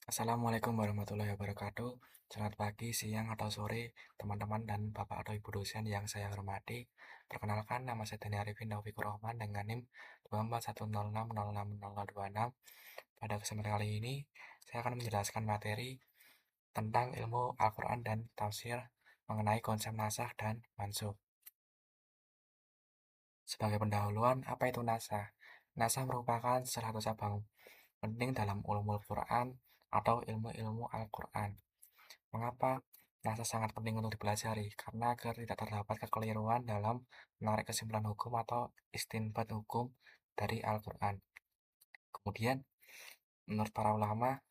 Assalamualaikum warahmatullahi wabarakatuh. Selamat pagi, siang, atau sore, teman-teman dan Bapak atau Ibu dosen yang saya hormati. Perkenalkan, nama saya Dani Arifin Taufikur Rahman dengan NIM 24106060026. Pada kesempatan kali ini, saya akan menjelaskan materi tentang ilmu Al-Quran dan tafsir mengenai konsep nasakh dan mansukh. Sebagai pendahuluan, apa itu nasakh? Nasakh merupakan salah satu cabang penting dalam ulumul Quran atau ilmu-ilmu Al-Quran. Mengapa NASA sangat penting untuk dipelajari? Karena agar tidak terdapat kekeliruan dalam menarik kesimpulan hukum atau istinbat hukum dari Al-Quran. Kemudian, menurut para ulama,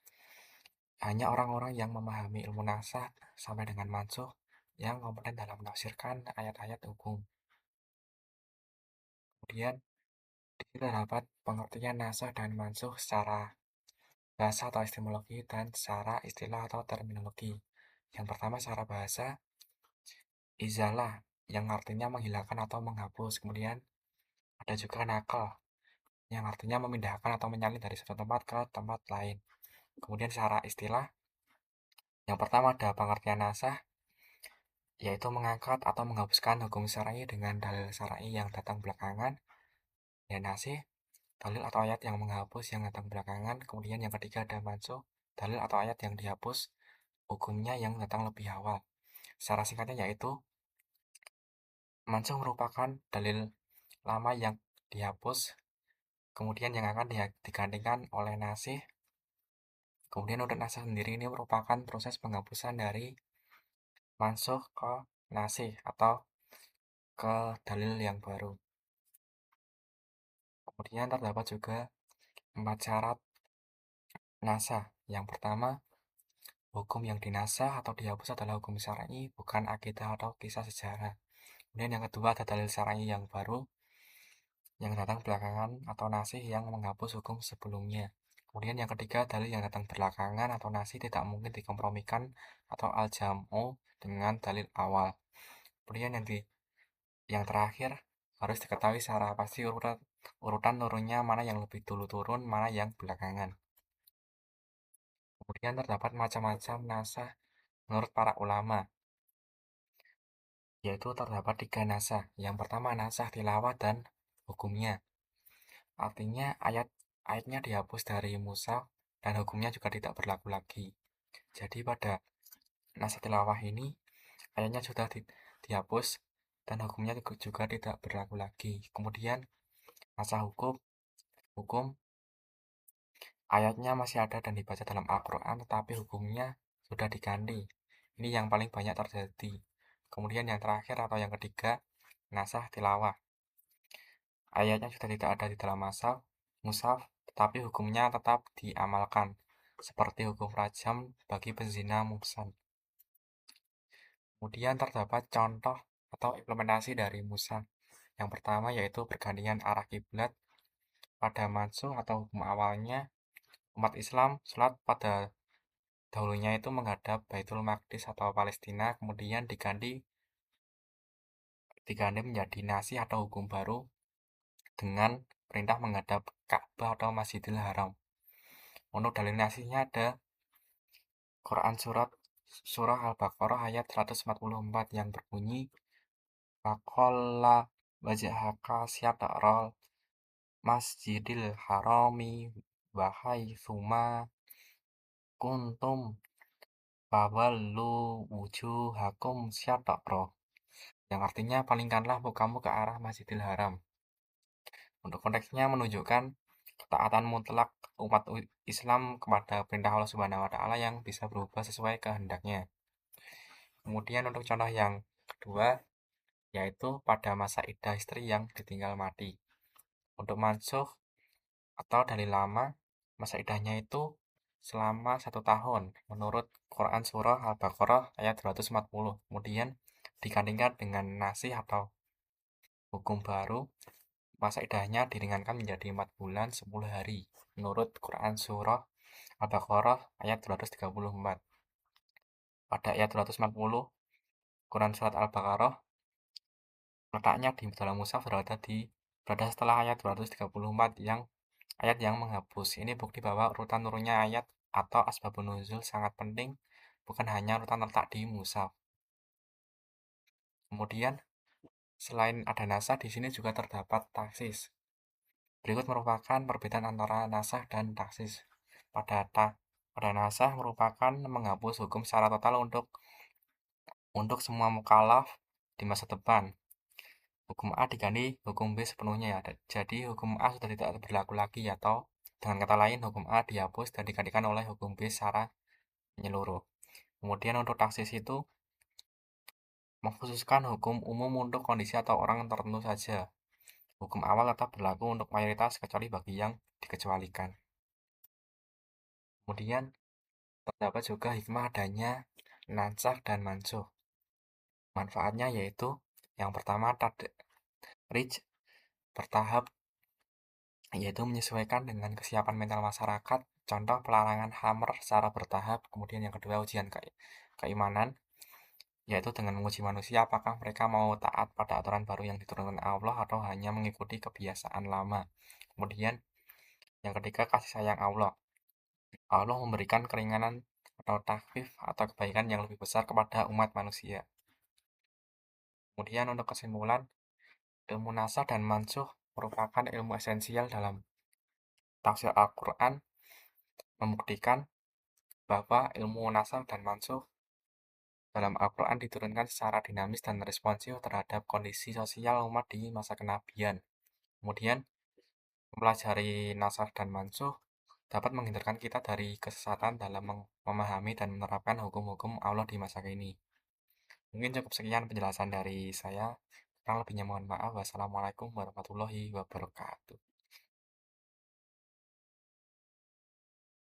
hanya orang-orang yang memahami ilmu nasakh sampai dengan mansukh yang kompeten dalam menafsirkan ayat-ayat hukum. Kemudian, di sini terdapat pengertian nasakh dan mansukh secara bahasa atau etimologi dan secara istilah atau terminologi. Yang pertama secara bahasa, izalah yang artinya menghilangkan atau menghapus. Kemudian ada juga nakal yang artinya memindahkan atau menyalin dari satu tempat ke tempat lain. Kemudian secara istilah, yang pertama ada pengertian nasakh, yaitu mengangkat atau menghapuskan hukum syar'i dengan dalil syar'i yang datang belakangan. Ya nasih, dalil atau ayat yang menghapus yang datang belakangan. Kemudian yang ketiga ada mansukh, dalil atau ayat yang dihapus hukumnya yang datang lebih awal. Secara singkatnya yaitu mansukh merupakan dalil lama yang dihapus, kemudian yang akan digantikan oleh nasih. Kemudian untuk nasakh sendiri ini merupakan proses penghapusan dari mansukh ke nasih atau ke dalil yang baru. Kemudian terdapat juga 4 syarat nasakh. Yang pertama, hukum yang dinasakh atau dihapus adalah hukum syar'i, bukan akidah atau kisah sejarah. Kemudian yang kedua ada dalil syar'i yang baru yang datang belakangan atau nasih yang menghapus hukum sebelumnya. Kemudian yang ketiga, dalil yang datang belakangan atau nasih tidak mungkin dikompromikan atau al-jam'u dengan dalil awal. Kemudian yang terakhir, harus diketahui secara pasti urutan turunnya mana yang lebih dulu turun, mana yang belakangan. Kemudian terdapat macam-macam nasakh menurut para ulama, yaitu terdapat 3 nasakh. Yang pertama nasakh tilawah dan hukumnya. Artinya ayatnya dihapus dari mushaf dan hukumnya juga tidak berlaku lagi. Jadi pada nasakh tilawah ini ayatnya sudah dihapus dan hukumnya juga tidak berlaku lagi. Kemudian nasakh hukum ayatnya masih ada dan dibaca dalam Al-Quran, tetapi hukumnya sudah diganti. Ini yang paling banyak terjadi. Kemudian yang terakhir atau yang ketiga, nasakh tilawah. Ayatnya sudah tidak ada di dalam mushaf, tetapi hukumnya tetap diamalkan, seperti hukum rajam bagi penzina muhsan. Kemudian terdapat contoh atau implementasi dari mushaf. Yang pertama yaitu pergantian arah kiblat pada mansukh atau hukum awalnya. Umat Islam sholat pada dahulunya itu menghadap Baitul Maqdis atau Palestina, kemudian diganti menjadi nasih atau hukum baru dengan perintah menghadap Ka'bah atau Masjidil Haram. Untuk dalil nasihnya ada Quran surah Al-Baqarah ayat 144 yang berbunyi Faqalla wajhaka syata'ral Masjidil Harami wa haitsuma kuntum fawallu wujuhakum syata'ra, yang artinya palingkanlah mukamu ke arah Masjidil Haram. Untuk konteksnya menunjukkan ketaatan mutlak umat Islam kepada perintah Allah Subhanahu wa taala yang bisa berubah sesuai kehendaknya. Kemudian untuk contoh yang kedua yaitu pada masa iddah istri yang ditinggal mati. Untuk mansukh atau dalil lama, masa iddahnya itu selama 1 tahun menurut Quran surah Al-Baqarah ayat 240. Kemudian digantikan dengan nasih atau hukum baru, masa iddahnya diringankan menjadi 4 bulan 10 hari menurut Quran surah Al-Baqarah ayat 234. Pada ayat 240 Quran surat Al-Baqarah letaknya di dalam mushaf berada setelah ayat 234 yang ayat yang menghapus. Ini bukti bahwa urutan turunnya ayat atau asbabun nuzul sangat penting, bukan hanya urutan letak di mushaf. Kemudian, selain ada nasakh, di sini juga terdapat taksis. Berikut merupakan perbedaan antara nasakh dan taksis. Pada nasakh merupakan menghapus hukum secara total untuk semua mukallaf di masa depan. Hukum A diganti hukum B sepenuhnya ya. Jadi hukum A sudah tidak berlaku lagi atau dengan kata lain hukum A dihapus dan digantikan oleh hukum B secara menyeluruh. Kemudian untuk taksis itu mengkhususkan hukum umum untuk kondisi atau orang tertentu saja. Hukum awal tetap berlaku untuk mayoritas kecuali bagi yang dikecualikan. Kemudian terdapat juga hikmah adanya nansakh dan mansukh. Manfaatnya yaitu yang pertama tadrij bertahap, yaitu menyesuaikan dengan kesiapan mental masyarakat. Contoh pelarangan khamr secara bertahap. Kemudian yang kedua ujian keimanan, yaitu dengan menguji manusia apakah mereka mau taat pada aturan baru yang diturunkan Allah atau hanya mengikuti kebiasaan lama. Kemudian yang ketiga kasih sayang Allah. Allah memberikan keringanan atau takhfif atau kebaikan yang lebih besar kepada umat manusia. Kemudian untuk kesimpulan, ilmu nasakh dan mansukh merupakan ilmu esensial dalam tafsir Al-Quran, membuktikan bahwa ilmu nasakh dan mansukh dalam Al-Quran diturunkan secara dinamis dan responsif terhadap kondisi sosial umat di masa kenabian. Kemudian, mempelajari nasakh dan mansukh dapat menghindarkan kita dari kesesatan dalam memahami dan menerapkan hukum-hukum Allah di masa kini. Mungkin cukup sekian penjelasan dari saya. Kurang lebihnya mohon maaf. Wassalamualaikum warahmatullahi wabarakatuh.